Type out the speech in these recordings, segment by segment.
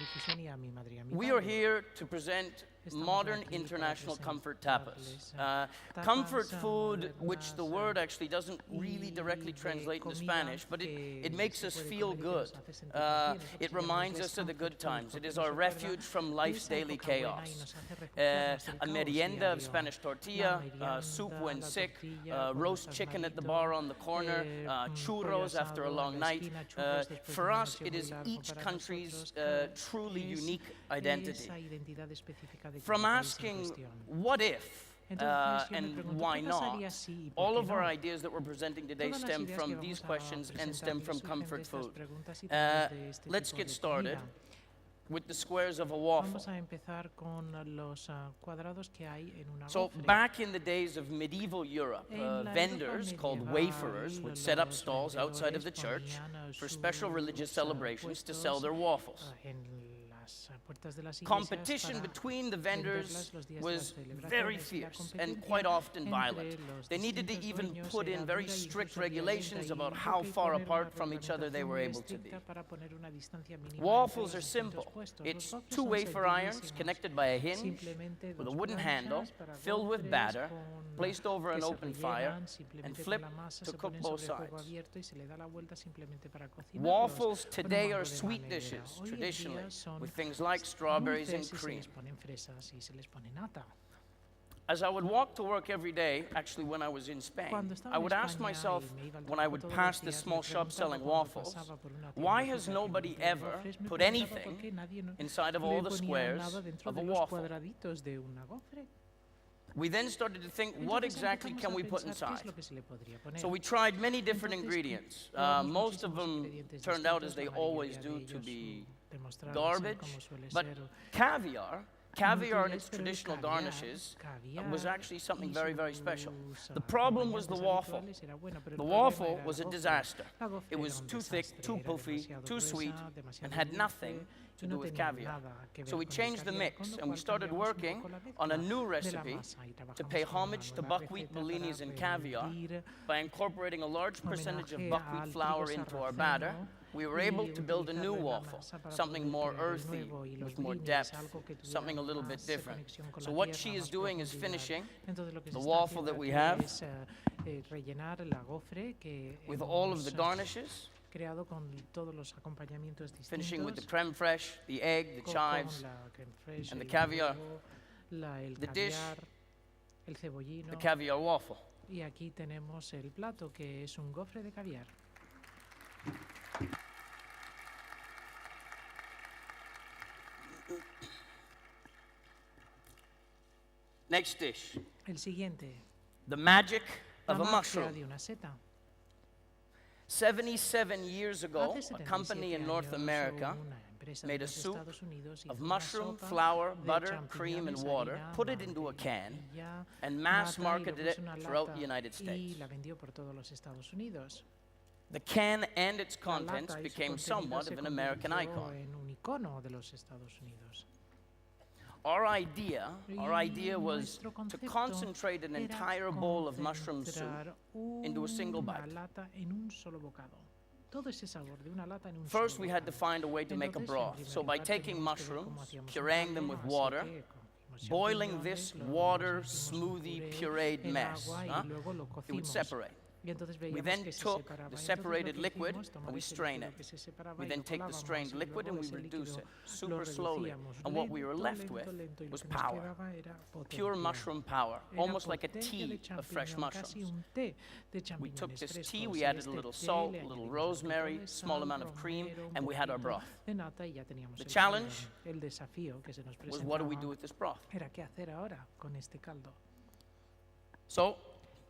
Madrid Fusion y a mi madre y a mi We are padre. here to present modern international comfort tapas. Comfort food, which the word actually doesn't really directly translate into Spanish, but it makes us feel good. It reminds us of the good times. It is our refuge from life's daily chaos. A merienda of Spanish tortilla, soup when sick, roast chicken at the bar on the corner, churros after a long night. For us, it is each country's truly unique identity. From asking, what if, and why not, all of our ideas that we're presenting today stem from these questions and stem from comfort food. Let's get started with the squares of a waffle. So back in the days of medieval Europe, vendors called wayfarers would set up stalls outside of the church for special religious celebrations to sell their waffles. Competition between the vendors was very fierce and quite often violent. They needed to even put in very strict regulations about how far apart from each other they were able to be. Waffles are simple. It's two wafer irons connected by a hinge with a wooden handle filled with batter, placed over an open fire, and flipped to cook both sides. Waffles today are sweet dishes, traditionally, with things like strawberries and cream. As I would walk to work every day, actually when I was in Spain, I would ask myself, when I would pass this small shop selling waffles, why has nobody ever put anything inside of all the squares of a waffle? We then started to think, what exactly can we put inside? So we tried many different ingredients. Most of them turned out, as they always do, to be garbage. But caviar and its traditional garnishes was actually something very, very special. The problem was the waffle. The waffle was a disaster. It was too thick, too puffy, too sweet, and had nothing to do with caviar. So we changed the mix, and we started working on a new recipe to pay homage to buckwheat bellinis and caviar by incorporating a large percentage of buckwheat flour into our batter. We were able to build a new waffle, something more earthy, with more depth, something a little bit different. So what she is doing is finishing the waffle that we have with all of the garnishes, finishing with the creme fraiche, the egg, the chives, and the caviar, the dish, the caviar waffle. Y aquí tenemos el plato, que es un gofre de caviar. Next dish. El siguiente. The magic La of a magia mushroom. de una seta. 77 years ago, Hace a company 77 in North años, America una empresa made de a los soup Estados Unidos of hizo una mushroom, sopa flour, de butter, cream, and champiñones, water, harina, put it into a can, mantequilla, and mass nata, y lo marketed it puso en una throughout lata the United y States. la vendió por todos los Estados Unidos. The can and its La contents lata y su became contenido somewhat se of an American convirtió icon. en un icono de los Estados Unidos. Our idea was Nuestro to concepto concentrate an era entire bowl of mushroom soup concentrar into a single una bite. lata en un solo bocado. Todo ese sabor de una lata en un First, solo we had to bocado. find a way to make a Entonces, en broth. primer So by lugar, taking teníamos que ver cómo mushrooms, hacíamos un pureeing them caldo, with así water, que cogimos boiling champiñones, this los water hicimos un smoothie puré pureed en mess, agua y luego lo it would cocimos. separate. Y entonces We veíamos then que se took separaba. the Entonces separated lo que liquid hicimos, tomar and we ese strain líquido it. que se separaba We y then lo take the colábamos, strained y liquid luego and we ese reduce líquido it lo super slowly. reducíamos And what we were lento, left lento, with lento, y lo was que nos power. quedaba era Pure potencia. mushroom power, Era almost like a potencia de tea of fresh champiñón, casi mushrooms. un té de We took champiñones this tea, frescos, we y added a este little té salt, le a little añadimos un poquito rosemary, de small sal, amount of cream, romero, un and we had our poquito broth. de nata, y ya teníamos The el challenge caldo. El desafío que se nos was, what do we do presentaba with this broth? era qué hacer ahora con este caldo. So,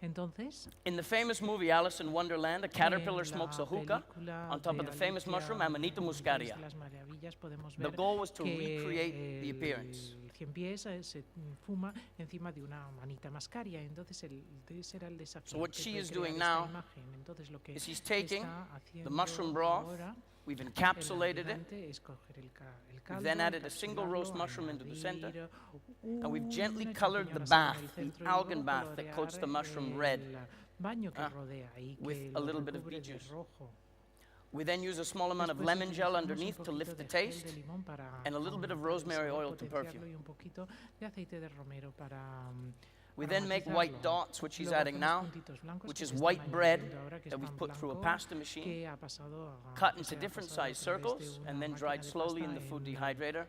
Entonces, in the famous movie Alice in Wonderland, a caterpillar en smokes a la hookah película on top de of the famous Alicia mushroom Amanita en el País muscaria. de las Maravillas, podemos The ver goal was to que recreate the appearance. el cien pies se fuma encima de una manita mascaria. Entonces ese era el desafío. So what que she fue is crear doing esta now imagen. Entonces lo que is he's taking está the haciendo mushroom broth, ahora we've el encapsulated it, ayudante es coger el we've caldo, then added a single roast encapsularlo, mushroom into the center, añadir and we've gently una colored the champiñón bath, así en el the centro, y algae luego bath that coats the colorear mushroom red, el baño que rodea y with que a lo little bit of recubre beet de juice. rojo. We then use a small amount of lemon gel underneath to lift the taste, and a little bit of rosemary oil to perfume. We then make white dots, which he's adding now, which is white bread that we've put through a pasta machine, cut into different sized circles, and then dried slowly in the food dehydrator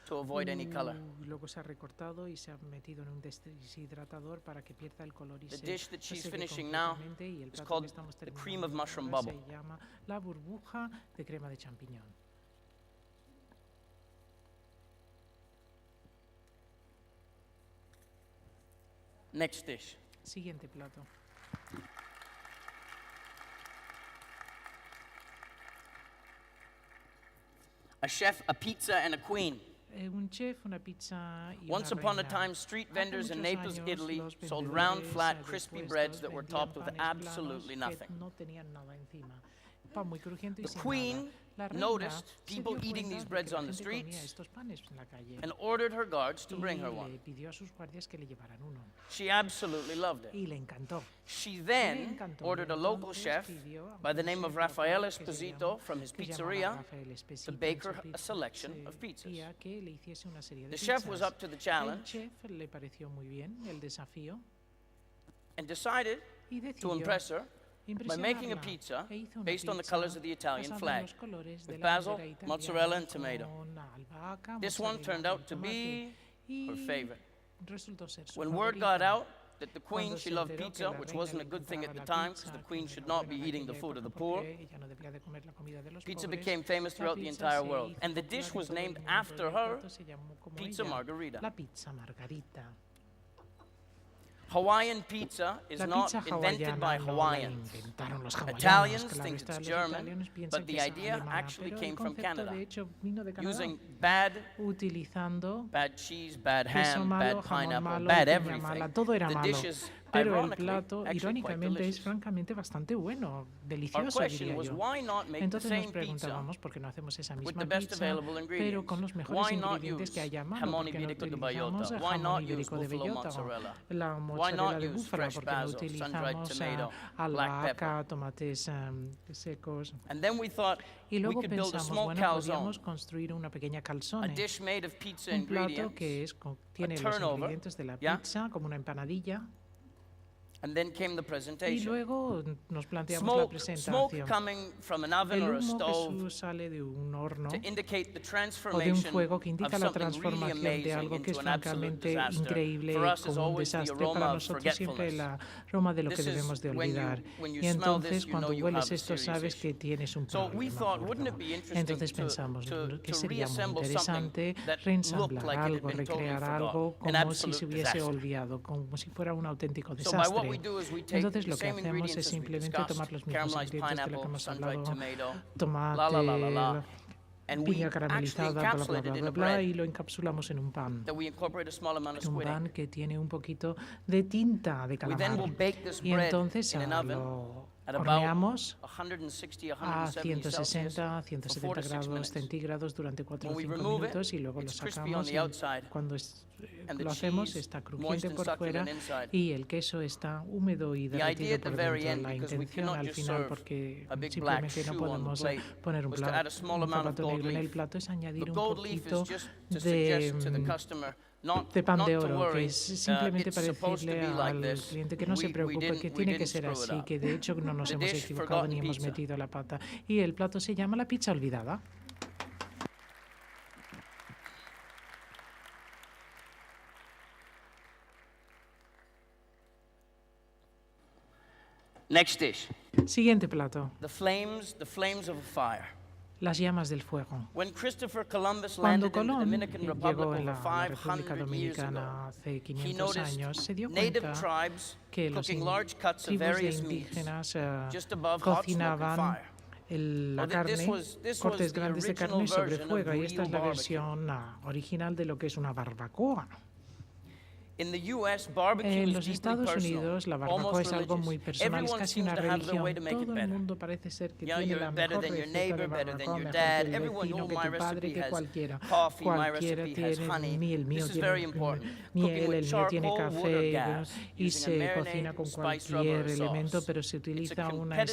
to avoid any color. The dish that she's finishing now is called the cream of mushroom bubble. La burbuja de crema de champiñón. Next dish. Siguiente plato. A chef, a pizza, and a queen. Un chef, una pizza y Once una upon a reina. time, street Hace vendors in muchos Naples, años, Italy, los sold round, vendedores, flat, crispy después breads that were vendían topped with panes absolutely planos nothing. que no tenían nada encima. Pan muy crujiente y The sin queen nada. La reina noticed se people dio eating cuenta these de breads que la on the gente comía streets estos panes en la calle and ordered her guards to bring her y one. le pidió a sus guardias que le llevaran uno. She absolutely loved it. Y le encantó. She then encantó. ordered a local Entonces chef pidió a by the un name of chef Rafael local que se Esposito llama- from his que se pizzeria llamaba Rafael Esposito to en bake su her a pizza- selection se of pizzas. decía que le hiciese una serie de The chef was pizzas. up to the El challenge chef le pareció muy bien el desafío and decided y to decidió impress her by making a impresionarla pizza e hizo una based on the pizza colors of the Italian basada en flag, los colores de with la basil, bandera italiana mozzarella, and tomato. con albahaca, This one mozzarella turned y out to tomate, be y her favorite. resultó ser su When word favorita. got out that the queen, Cuando she se loved enteró que pizza, la which reina wasn't le a good thing at encantaba the la time, pizza, because the que queen no should era not buena be en eating the aquella food of the época poor, porque ella no debía de comer la comida de los pizza pobres. became famous La throughout the pizza entire se world. hizo And the popular dish en was todo el named mundo, after y el her, plato se llamó como Pizza ella, Margarita. la pizza margarita. Hawaiian pizza is La not pizza invented by hawaiana no la Hawaiians. inventaron los hawaianos, Italians claro think está, it's los German, italianos piensan but que the es idea alemana, actually pero came el from concepto Canada, de hecho vino de Canadá, using bad utilizando cheese, bad queso ham, malo, bad jamón pineapple, malo, bad piña everything. mala, todo era The malo. dish is, Pero el ironically, plato, actually quite irónicamente, es delicious. francamente bastante bueno, Our delicioso, question diría was, yo. why not make the Entonces nos same pizza preguntábamos por qué no hacemos esa with misma the best pizza, available pero ingredients? con los mejores Why not ingredientes que use haya a mano. jamón ¿Por qué no ibérico de utilizamos bellota? el Why jamón not use ibérico de buffalo bellota o mozzarella? la Why mozzarella not de use búfala? fresh ¿Por qué no basil, sun-dried utilizamos tomato, black albahaca, pepper? tomates secos? And then we thought Y we luego could build a pensamos, small bueno, calzone, podríamos construir una pequeña a calzone, dish made of pizza un plato ingredients, que tiene los turnover, ingredientes de la yeah? pizza, como una empanadilla. and then came the Y presentation. luego nos planteamos la Smoke presentación. coming from an oven El or a humo que stove sale de un horno to indicate the o de un transformation fuego que of indica la something really transformación de amazing algo que es into an absolute francamente disaster. increíble, For us, it's como un always the desastre. aroma Para of nosotros siempre el forgetfulness. aroma de lo que This is debemos de when olvidar. when you Y smell entonces this, you know cuando you hueles have a esto serious sabes que issue. tienes un So we problema thought, wouldn't it gordo. be interesting Entonces pensamos que to sería muy reassemble something interesante that looked reensamblar like it had algo, been totally recrear forgotten, algo an como si absolute se hubiese disaster. olvidado, como si fuera un auténtico So by what we desastre. do is we take Entonces the lo que same hacemos ingredients es as we simplemente discussed, tomar los mismos caramelized ingredientes de lo que pineapple, hemos sun-dried hablado, tomato, tomate, la la la la la, and we piña actually caramelizada, bla, bla, encapsulate bla, it in bla, a bla, bread y lo encapsulamos en un pan. that we incorporate a small amount of Un squid pan ink. que tiene un poquito de tinta de We then calamar. will bake this Y bread entonces in an oven lo at about horneamos 160, a 170 Celsius 160, for 4 to 170 6 grados minutes. centígrados durante 4 o When we 5 remove it, minutos y luego lo it's crispy on sacamos the y outside cuando and the lo hacemos cheese está moist crujiente and por succulent fuera inside. y el queso está húmedo y The idea derretido at the por very dentro. end, La because we intención cannot al just final, serve porque a big black simplemente no shoe on the podemos plate, poner un was to add a small amount of zapato gold negro en el leaf. plato, es The añadir un gold leaf poquito is just to de, suggest to the customer not de pan de to oro, worry, que es simplemente it's para supposed to decirle be like al this. cliente que no se preocupe, que tiene que ser así, que de hecho no nos The hemos dish equivocado forgotten ni hemos pizza. metido la pata. Y el plato se llama la pizza olvidada. Next dish, Siguiente plato, the flames of a fire. las llamas del fuego. When Christopher Columbus Cuando landed in the Colón Dominican Republic llegó en over la República 500 years Dominicana ago, hace he 500 noticed años, se dio native cuenta tribes que los cooking large cuts of tribus de various meats indígenas just above hot smoking cocinaban fire. la Well, carne, this was cortes the grandes de original carne sobre version of fuego, y esta real es la barbecue. versión original de lo que es una barbacoa. En los Estados Unidos, la barbacoa es algo muy personal, es casi una religión. Todo el mundo parece ser que tiene la mejor receta de barbacoa, mejor que el vecino, que tu padre, que cualquiera. Cualquiera tiene miel, el mío tiene miel, el mío tiene café, y se cocina con cualquier elemento, pero se utiliza una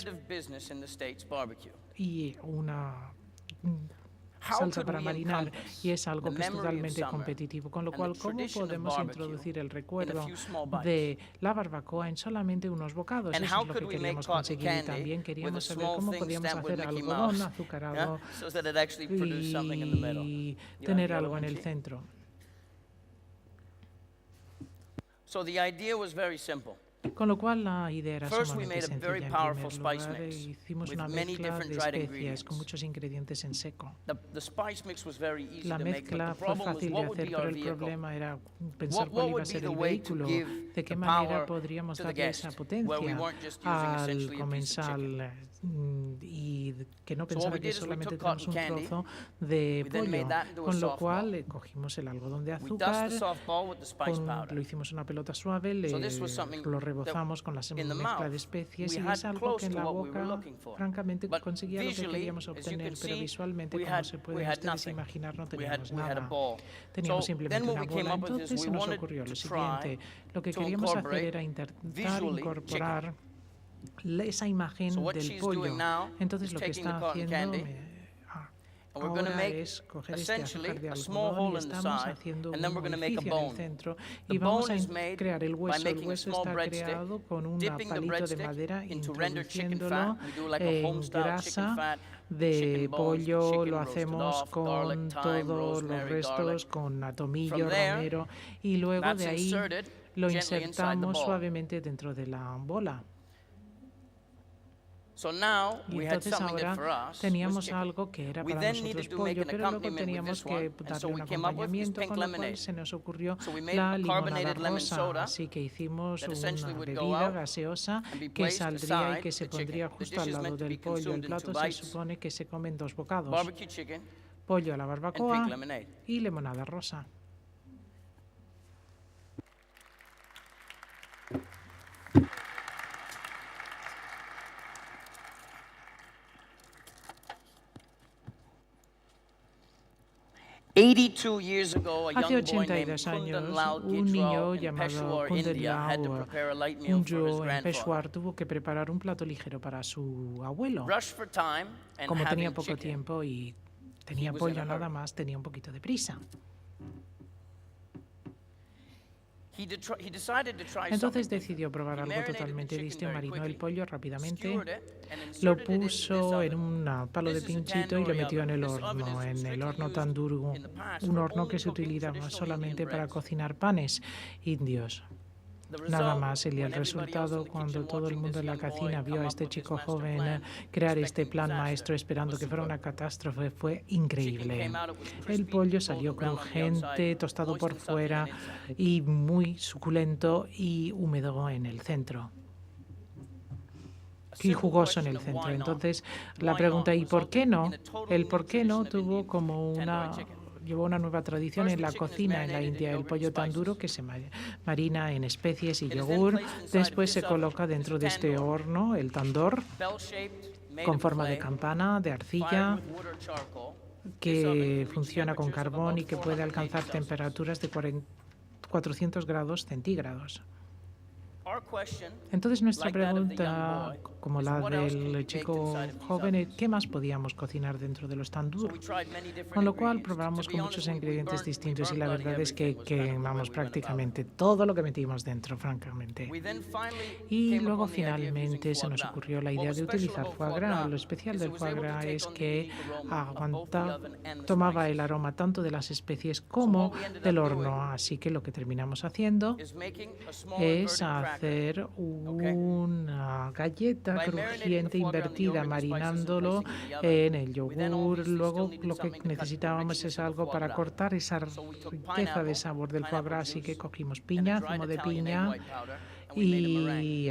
salsa para marinar y es algo que es totalmente competitivo, con lo cual, ¿cómo podemos introducir el recuerdo de la barbacoa en solamente unos bocados? Eso es lo que queríamos conseguir y también queríamos saber cómo podíamos hacer algodón azucarado y tener algo en el centro. Con lo cual la idea era sumamente sencilla. En primer lugar, hicimos una mezcla de especias con muchos ingredientes en seco. La mezcla fue fácil de hacer, pero el problema era pensar cuál iba a ser el vehículo, de qué manera podríamos darle esa potencia al comensal y que no pensara que solamente tenemos un trozo de pollo. Con lo cual cogimos el algodón de azúcar, lo hicimos una pelota suave, lo rebozamos con la mezcla de especies y es algo que en la boca, francamente, conseguía lo que queríamos obtener, pero visualmente, como se pueden ustedes imaginar, no teníamos nada. Teníamos simplemente una bola. Entonces se nos ocurrió lo siguiente. Lo que queríamos hacer era intentar incorporar esa imagen del pollo. Entonces lo que está haciendo ahora es coger este azúcar de algodón y estamos haciendo un orificio en el centro y vamos a crear el hueso. El hueso está creado con un palito de madera, introduciéndolo en grasa de pollo, lo hacemos con todos los restos, con tomillo, romero, y luego de ahí lo insertamos suavemente dentro de la bola. Y entonces ahora teníamos algo que era para nosotros pollo, pero luego teníamos que darle un acompañamiento, con lo cual se nos ocurrió la limonada rosa. Así que hicimos una bebida gaseosa que saldría y que se pondría justo al lado del pollo. El plato se supone que se comen dos bocados: pollo a la barbacoa y limonada rosa. Hace 82 años, un niño llamado Kunderiao Unjo en Peshawar tuvo que preparar un plato ligero para su abuelo. Como tenía poco tiempo y tenía pollo nada más, tenía un poquito de prisa. Entonces decidió probar algo totalmente distinto. Marinó el pollo rápidamente, lo puso en un palo de pinchito y lo metió en el horno tandoor, un horno que se utilizaba solamente para cocinar panes indios. Nada más. Y el resultado, cuando todo el mundo en la cocina vio a este chico joven crear este plan maestro esperando que fuera una catástrofe, fue increíble. El pollo salió crujiente, tostado por fuera y muy suculento y húmedo en el centro. Y jugoso en el centro. Entonces, la pregunta, ¿y por qué no? El por qué no llevó una nueva tradición en la cocina en la India, el pollo tandoor que se marina en especies y yogur. Después se coloca dentro de este horno, el tandoor, con forma de campana, de arcilla, que funciona con carbón y que puede alcanzar temperaturas de 400 grados centígrados. Entonces nuestra pregunta, como la del chico joven, es ¿qué más podíamos cocinar dentro de los tandoor? Con lo cual probamos con muchos ingredientes distintos y la verdad es que quemamos prácticamente todo lo que metimos dentro, francamente. Y luego finalmente se nos ocurrió la idea de utilizar foie gras. Lo especial del foie gras es que tomaba el aroma tanto de las especies como del horno. Así que lo que terminamos haciendo es hacer una galleta crujiente invertida, marinándolo en el yogur. Luego lo que necesitábamos es algo para cortar esa riqueza de sabor del foie gras, así que cogimos piña, zumo de piña, y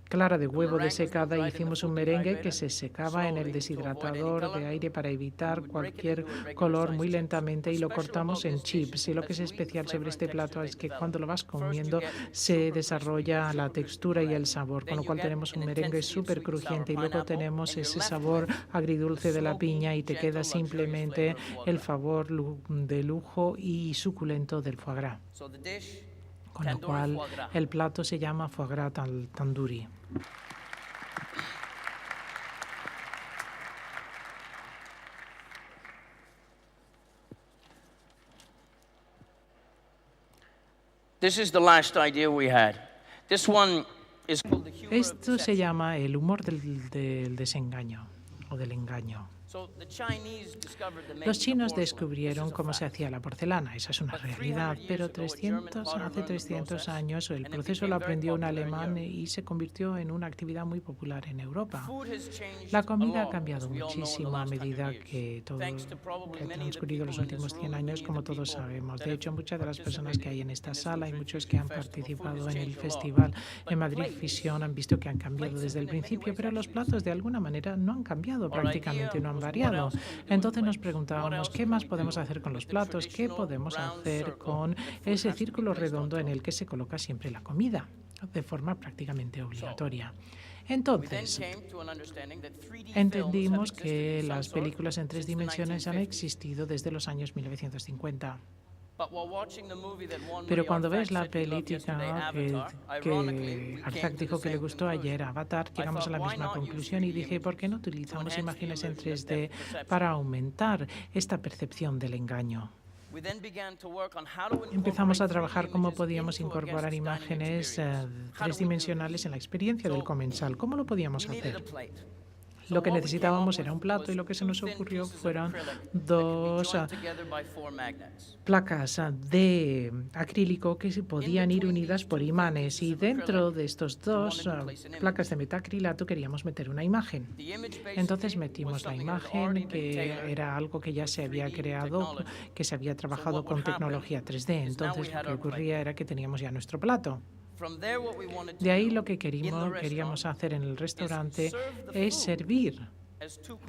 clara de huevo desecada. Hicimos un merengue que se secaba en el deshidratador de aire para evitar cualquier color muy lentamente, y lo cortamos en chips. Y lo que es especial sobre este plato es que cuando lo vas comiendo se desarrolla la textura y el sabor, con lo cual tenemos un merengue súper crujiente y luego tenemos ese sabor agridulce de la piña y te queda simplemente el sabor de lujo y suculento del foie gras. Con lo cual el plato se llama foie gras tandoori. This is the last idea we had. This one is called the humor of Esto se deception. llama el humor del desengaño o del engaño. So the Chinese discovered the Los making of chinos porcelain. descubrieron This is a cómo se fact. hacía la porcelana, esa es una realidad, pero hace 300 años el proceso lo aprendió un alemán y se convirtió en una actividad muy popular en Europa. Food has changed La a comida ha lot, cambiado as we all know, in the muchísimo a last 100 medida years. que Thanks to probably ha many of the transcurrido los people in this últimos 100 room, años, many como of the todos people sabemos. that De have hecho, muchas de las personas que hay en esta participated sala y in this muchos que han festival, participado food has en el changed a lot. festival But en Madrid plates- Fusion han visto que han cambiado desde el principio, pero los platos de alguna manera no han cambiado prácticamente, no han variado. Entonces nos preguntábamos, ¿qué más podemos hacer con los platos? ¿Qué podemos hacer con ese círculo redondo en el que se coloca siempre la comida, de forma prácticamente obligatoria? Entonces, entendimos que las películas en 3 dimensiones han existido desde los años 1950. Pero cuando ves la película que Arzak dijo que le gustó ayer, Avatar, llegamos a la misma conclusión y dije, ¿por qué no utilizamos imágenes en 3D para aumentar esta percepción del engaño? Empezamos a trabajar cómo podíamos incorporar imágenes tridimensionales en la experiencia del comensal. ¿Cómo lo podíamos hacer? Lo que necesitábamos era un plato y lo que se nos ocurrió fueron 2 placas de acrílico que se podían ir unidas por imanes, y dentro de estos 2 placas de metacrilato queríamos meter una imagen. Entonces metimos la imagen, que era algo que ya se había creado, que se había trabajado con tecnología 3D. Entonces lo que ocurría era que teníamos ya nuestro plato. De ahí lo que queríamos hacer en el restaurante es servir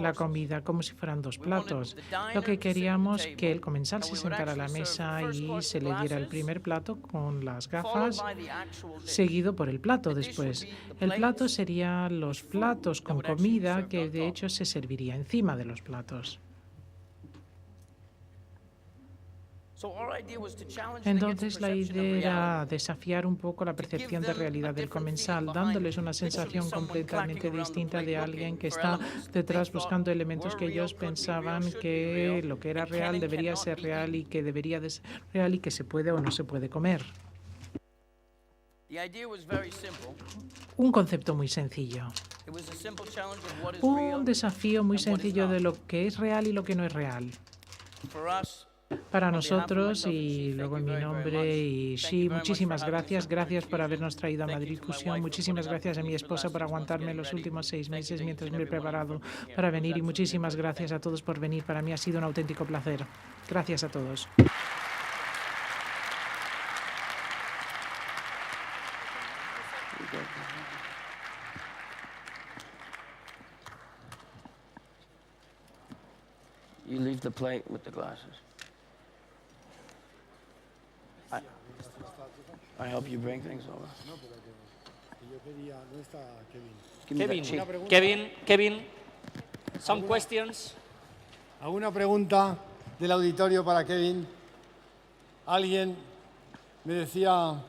la comida como si fueran 2 platos. Lo que queríamos que el comensal se sentara a la mesa y se le diera el primer plato con las gafas, seguido por el plato después. El plato sería los platos con comida que de hecho se serviría encima de los platos. Entonces la idea era desafiar un poco la percepción de realidad del comensal, dándoles una sensación completamente distinta de alguien que está detrás buscando elementos que ellos pensaban que lo que era real debería ser real y que debería de ser real y que se puede o no se puede comer. Un concepto muy sencillo. Un desafío muy sencillo de lo que es real y lo que no es real. Para nosotros, y luego en mi nombre, y sí, muchísimas gracias. Gracias por habernos traído a Madrid Fusion. Muchísimas gracias a mi esposa por aguantarme los últimos 6 meses mientras me he preparado para venir. Y muchísimas gracias a todos por venir. Para mí ha sido un auténtico placer. Gracias a todos. You leave the plate with the glasses. I help you bring things over. Give me that cheek. Kevin, some questions. ¿Alguna pregunta del auditorio para Kevin? Alguien me decía,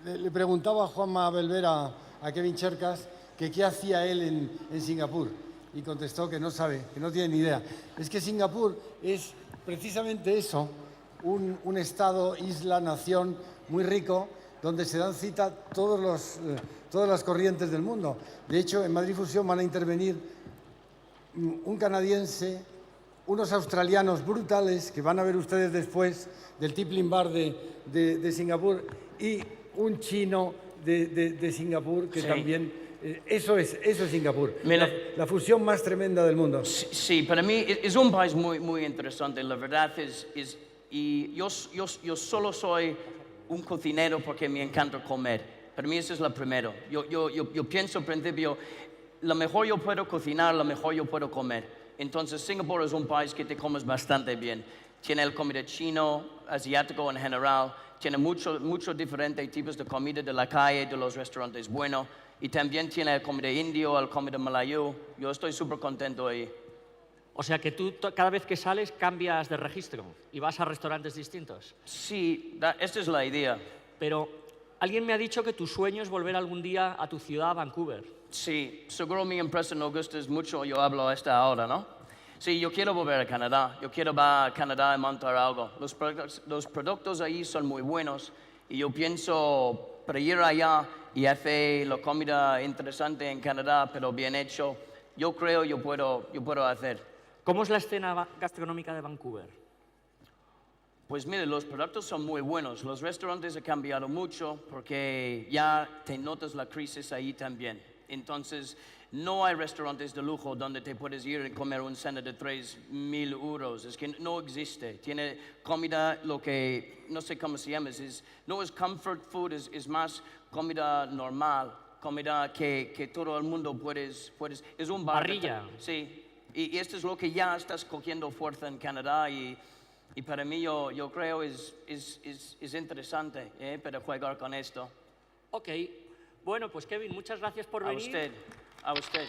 le preguntaba a Juanma Belvera a Kevin Cherkas que qué hacía él en Singapur, y contestó que no sabe, que no tiene ni idea. Es que Singapur es precisamente eso, un estado, isla, nación muy rico, donde se dan cita todas las corrientes del mundo. De hecho, en Madrid Fusion van a intervenir un canadiense, unos australianos brutales, que van a ver ustedes después, del Tippling Bar de Singapur, y un chino de Singapur, que también... Eso es Singapur, la fusión más tremenda del mundo. Sí, para mí es un país muy interesante. La verdad y yo solo soy un cocinero porque me encanta comer. Para mí esa es la primera. Yo pienso al principio, lo mejor yo puedo cocinar, lo mejor yo puedo comer. Entonces, Singapur es un país que te comes bastante bien. Tiene el comida chino, asiático en general, tiene muchos diferentes tipos de comida de la calle, de los restaurantes buenos, y también tiene el comida indio, el comida malayo. Yo estoy súper contento ahí. O sea que tú cada vez que sales cambias de registro y vas a restaurantes distintos. Sí, esta es la idea. Pero alguien me ha dicho que tu sueño es volver algún día a tu ciudad, Vancouver. Sí, seguro mi empresa no gusta mucho, yo hablo esta ahora, ¿no? Sí, yo quiero volver a Canadá. Yo quiero ir a Canadá y montar algo. Los productos ahí son muy buenos y yo pienso para ir allá y hacer la comida interesante en Canadá, pero bien hecho, yo creo yo puedo hacer. ¿Cómo es la escena gastronómica de Vancouver? Pues mire, los productos son muy buenos. Los restaurantes han cambiado mucho porque ya te notas la crisis ahí también. Entonces, no hay restaurantes de lujo donde te puedes ir y comer un cena de 3,000 euros. Es que no existe. Tiene comida, lo que, no sé cómo se llama, no es comfort food, es más comida normal, comida que todo el mundo puedes es un bar. Parrilla. Sí, y esto es lo que ya estás cogiendo fuerza en Canadá y para mí yo creo es interesante para jugar con esto. Ok. Bueno, pues Kevin, muchas gracias por venir. A usted.